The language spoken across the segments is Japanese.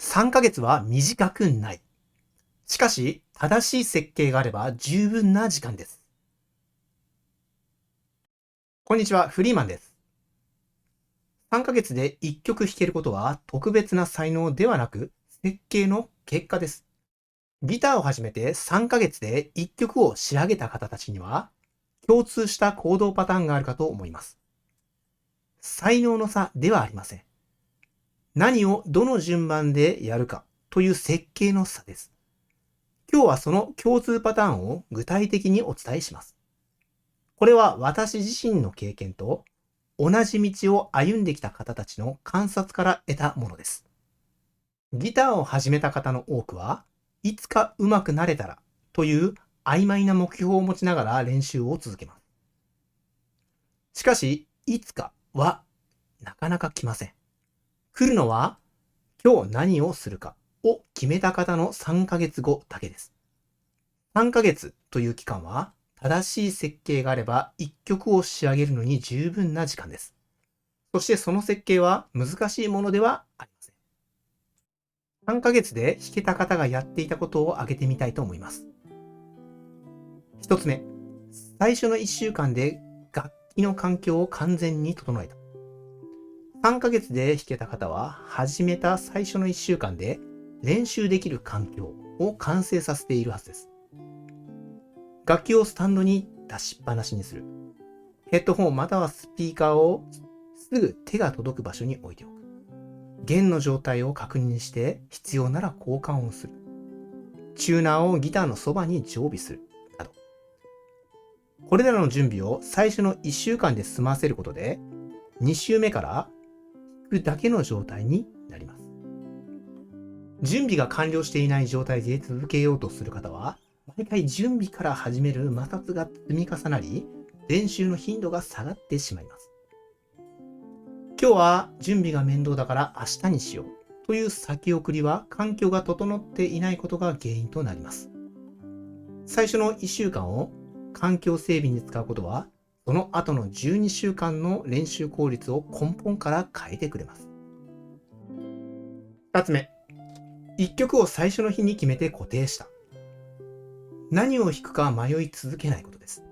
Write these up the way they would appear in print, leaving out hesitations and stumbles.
3ヶ月は短くない。しかし、正しい設計があれば十分な時間です。こんにちは、フリーマンです。3ヶ月で1曲弾けることは特別な才能ではなく、設計の結果です。ギターを始めて3ヶ月で1曲を仕上げた方たちには、共通した行動パターンがあるかと思います。才能の差ではありません。何をどの順番でやるかという設計の差です。今日はその共通パターンを具体的にお伝えします。これは私自身の経験と同じ道を歩んできた方たちの観察から得たものです。ギターを始めた方の多くはいつか上手くなれたらという曖昧な目標を持ちながら練習を続けます。しかし、いつかはなかなか来ません。来るのは今日何をするかを決めた方の3ヶ月後だけです。3ヶ月という期間は正しい設計があれば1曲を仕上げるのに十分な時間です。そしてその設計は難しいものではありません。3ヶ月で弾けた方がやっていたことを挙げてみたいと思います。1つ目、最初の1週間で楽器の環境を完全に整えた。3ヶ月で弾けた方は始めた最初の1週間で練習できる環境を完成させているはずです。楽器をスタンドに出しっぱなしにする。ヘッドホンまたはスピーカーをすぐ手が届く場所に置いておく。弦の状態を確認して必要なら交換をする。チューナーをギターのそばに常備する。など。これらの準備を最初の1週間で済ませることで、2週目から弾くだけの状態になります。準備が完了していない状態で続けようとする方は、毎回準備から始める摩擦が積み重なり、練習の頻度が下がってしまいます。今日は準備が面倒だから明日にしようという先送りは環境が整っていないことが原因となります。最初の1週間を環境整備に使うことは、その後の12週間の練習効率を根本から変えてくれます。2つ目、1曲を最初の日に決めて固定した。何を弾くか迷い続けないことです。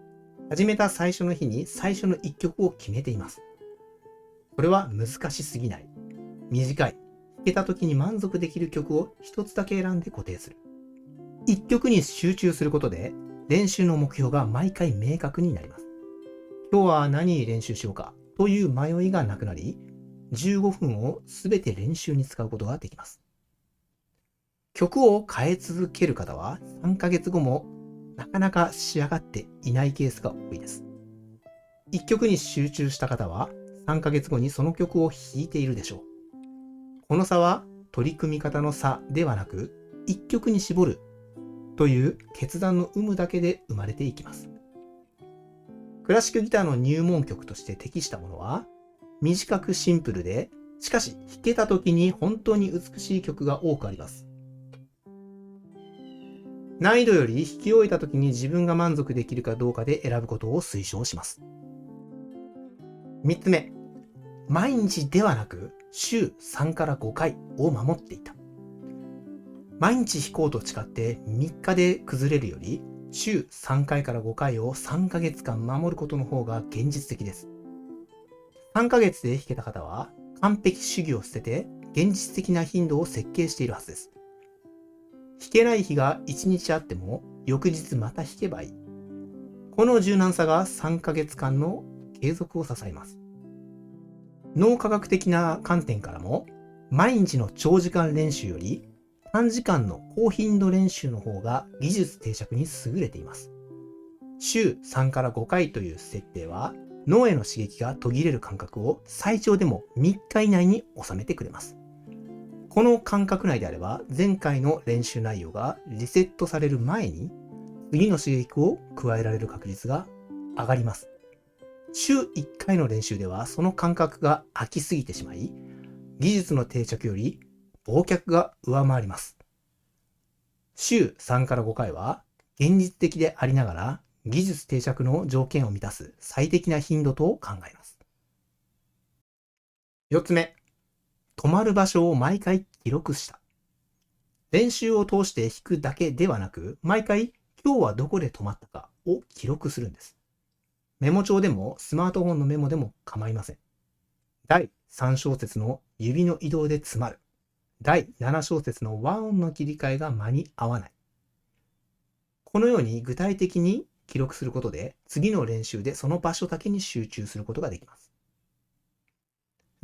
始めた最初の日に最初の1曲を決めています。これは難しすぎない。短い。弾けた時に満足できる曲を一つだけ選んで固定する。1曲に集中することで練習の目標が毎回明確になります。今日は何練習しようかという迷いがなくなり、15分をすべて練習に使うことができます。曲を変え続ける方は3ヶ月後もなかなか仕上がっていないケースが多いです。1曲に集中した方は3ヶ月後にその曲を弾いているでしょう。この差は取り組み方の差ではなく、1曲に絞るという決断の有無だけで生まれていきます。クラシックギターの入門曲として適したものは、短くシンプルで、しかし弾けた時に本当に美しい曲が多くあります。難易度より弾き終えた時に自分が満足できるかどうかで選ぶことを推奨します。3つ目、毎日ではなく週3から5回を守っていた。毎日弾こうと誓って3日で崩れるより、週3回から5回を3ヶ月間守ることの方が現実的です。3ヶ月で弾けた方は完璧主義を捨てて現実的な頻度を設計しているはずです。弾けない日が1日あっても翌日また弾けばいい。この柔軟さが3ヶ月間の継続を支えます。脳科学的な観点からも、毎日の長時間練習より短時間の高頻度練習の方が技術定着に優れています。週3から5回という設定は、脳への刺激が途切れる間隔を最長でも3日以内に収めてくれます。この間隔内であれば、前回の練習内容がリセットされる前に、次の刺激を加えられる確率が上がります。週1回の練習では、その間隔が空きすぎてしまい、技術の定着より忘却が上回ります。週3から5回は、現実的でありながら、技術定着の条件を満たす最適な頻度と考えます。4つ目、止まる場所を毎回記録した。練習を通して弾くだけではなく、毎回今日はどこで止まったかを記録するんです。メモ帳でもスマートフォンのメモでも構いません。第3小節の指の移動で詰まる。第7小節の和音の切り替えが間に合わない。このように具体的に記録することで、次の練習でその場所だけに集中することができます。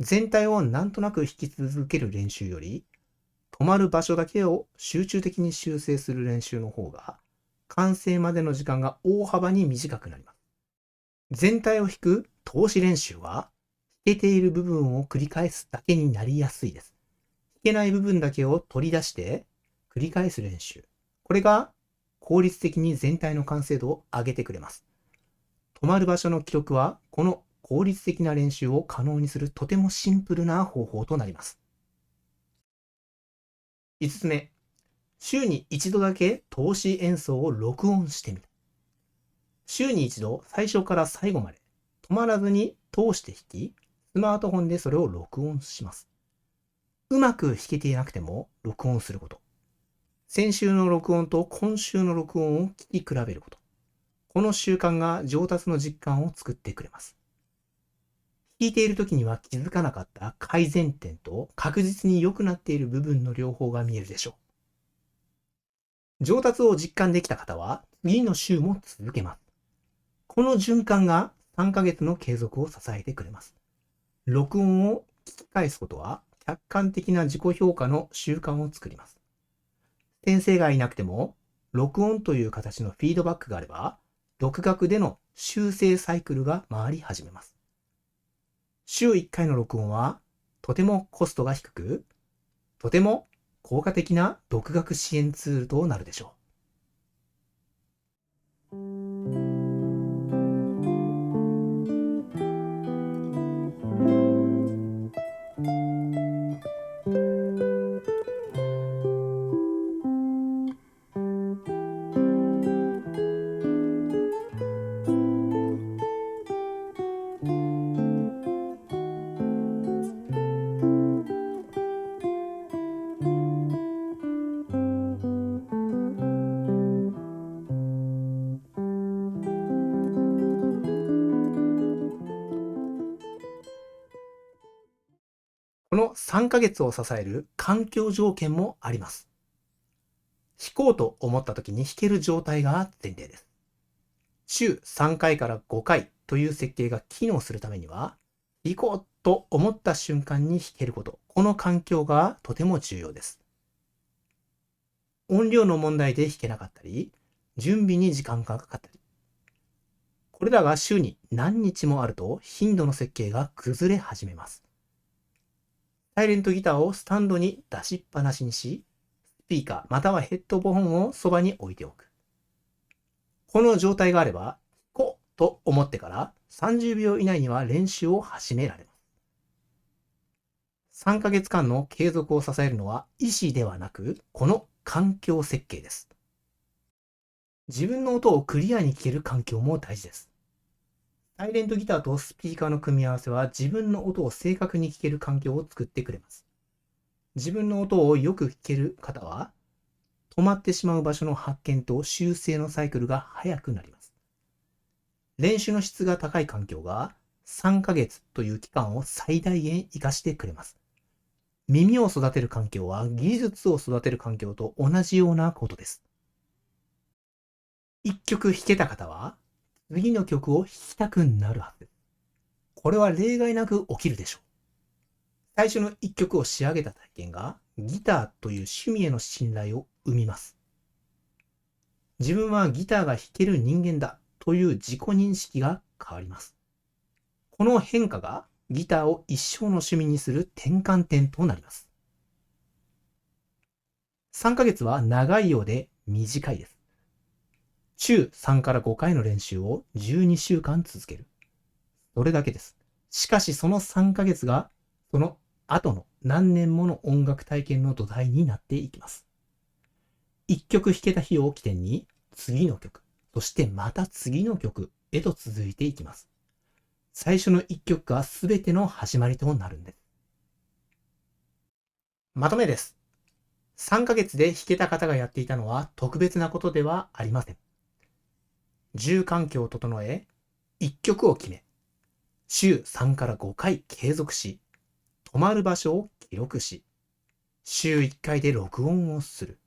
全体をなんとなく弾き続ける練習より、止まる場所だけを集中的に修正する練習の方が、完成までの時間が大幅に短くなります。全体を弾く通し練習は、弾けている部分を繰り返すだけになりやすいです。弾けない部分だけを取り出して繰り返す練習。これが効率的に全体の完成度を上げてくれます。止まる場所の記録は、この効率的な練習を可能にするとてもシンプルな方法となります。5つ目、週に一度だけ通し演奏を録音してみる。週に一度、最初から最後まで止まらずに通して弾き、スマートフォンでそれを録音します。うまく弾けていなくても録音すること。先週の録音と今週の録音を聞き比べること。この習慣が上達の実感を作ってくれます。弾いている時には気づかなかった改善点と確実に良くなっている部分の両方が見えるでしょう。上達を実感できた方は次の週も続けます。この循環が3ヶ月の継続を支えてくれます。録音を聞き返すことは客観的な自己評価の習慣を作ります。先生がいなくても録音という形のフィードバックがあれば、独学での修正サイクルが回り始めます。週1回の録音はとてもコストが低く、とても効果的な独学支援ツールとなるでしょう。この3ヶ月を支える環境条件もあります。弾こうと思った時に弾ける状態が前提です。週3回から5回という設計が機能するためには、弾こうと思った瞬間に弾けること、この環境がとても重要です。音量の問題で弾けなかったり、準備に時間がかかったり、これらが週に何日もあると頻度の設計が崩れ始めます。サイレントギターをスタンドに出しっぱなしにし、スピーカーまたはヘッドホンをそばに置いておく。この状態があれば、弾こうと思ってから30秒以内には練習を始められます。3ヶ月間の継続を支えるのは意思ではなく、この環境設計です。自分の音をクリアに聴ける環境も大事です。サイレントギターとスピーカーの組み合わせは自分の音を正確に聴ける環境を作ってくれます。自分の音をよく聴ける方は、止まってしまう場所の発見と修正のサイクルが早くなります。練習の質が高い環境が3ヶ月という期間を最大限活かしてくれます。耳を育てる環境は技術を育てる環境と同じようなことです。一曲弾けた方は次の曲を弾きたくなるはずです。これは例外なく起きるでしょう。最初の一曲を仕上げた体験がギターという趣味への信頼を生みます。自分はギターが弾ける人間だという自己認識が変わります。この変化がギターを一生の趣味にする転換点となります。3ヶ月は長いようで短いです。週3から5回の練習を12週間続ける。それだけです。しかしその3ヶ月がその後の何年もの音楽体験の土台になっていきます。一曲弾けた日を起点に次の曲、そしてまた次の曲へと続いていきます。最初の一曲が全ての始まりとなるんです。まとめです。3ヶ月で弾けた方がやっていたのは特別なことではありません。住環境を整え、1曲を決め、週3から5回継続し、泊まる場所を記録し、週1回で録音をする。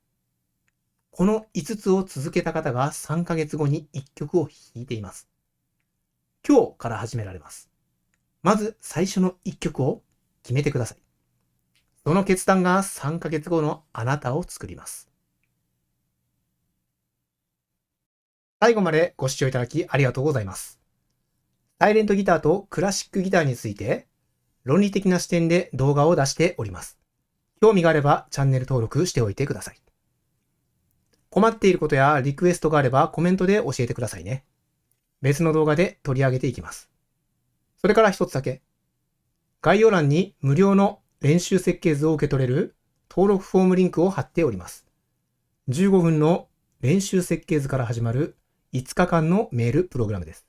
この5つを続けた方が3ヶ月後に1曲を弾いています。今日から始められます。まず最初の1曲を決めてください。その決断が3ヶ月後のあなたを作ります。最後までご視聴いただきありがとうございます。サイレントギターとクラシックギターについて論理的な視点で動画を出しております。興味があればチャンネル登録しておいてください。困っていることやリクエストがあればコメントで教えてくださいね。別の動画で取り上げていきます。それから一つだけ。概要欄に無料の練習設計図を受け取れる登録フォームリンクを貼っております。15分の練習設計図から始まる5日間のメールプログラムです。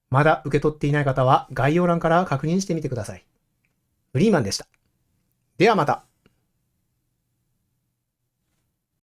まだ受け取っていない方は概要欄から確認してみてください。フリーマンでした。ではまた。